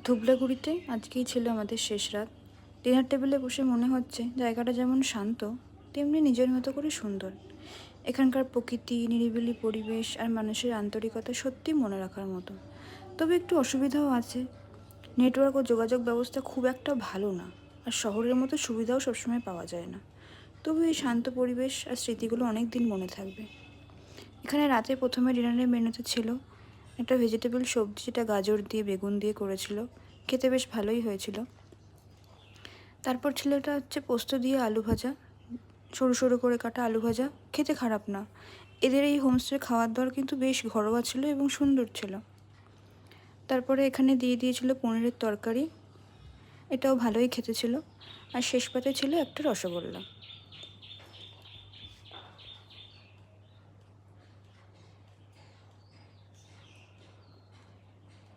ধুবলাগুড়িতে আজকেই ছিল আমাদের শেষ রাত। ডিনার টেবিলে বসে মনে হচ্ছে জায়গাটা যেমন শান্ত, তেমনি নিজের মতো করে সুন্দর। এখানকার প্রকৃতি, নিরিবিলি পরিবেশ আর মানুষের আন্তরিকতা সত্যি মনে রাখার মতো। তবে একটু অসুবিধাও আছে। নেটওয়ার্ক ও যোগাযোগ ব্যবস্থা খুব একটা ভালো না, আর শহরের মতো সুবিধাও সবসময় পাওয়া যায় না। তবু এই শান্ত পরিবেশ আর স্মৃতিগুলো অনেক দিন মনে থাকবে। এখানে রাতে প্রথমে ডিনারের মেনুতে ছিল একটা ভেজিটেবল সবজি, যেটা গাজর দিয়ে বেগুন দিয়ে করেছিল। খেতে বেশ ভালোই হয়েছিল। তারপর ছিল এটা হচ্ছে পোস্ত দিয়ে আলু ভাজা, সরু সরু করে কাটা আলু ভাজা। খেতে খারাপ না। এদের এই হোমস্টের খাওয়ার দাওয়ার কিন্তু বেশ ঘরোয়া ছিল এবং সুন্দর ছিল। তারপরে এখানে দিয়ে দিয়েছিল পনিরের তরকারি, এটাও ভালোই খেতে ছিল। আর শেষ পাতে ছিল একটা রসগোল্লা।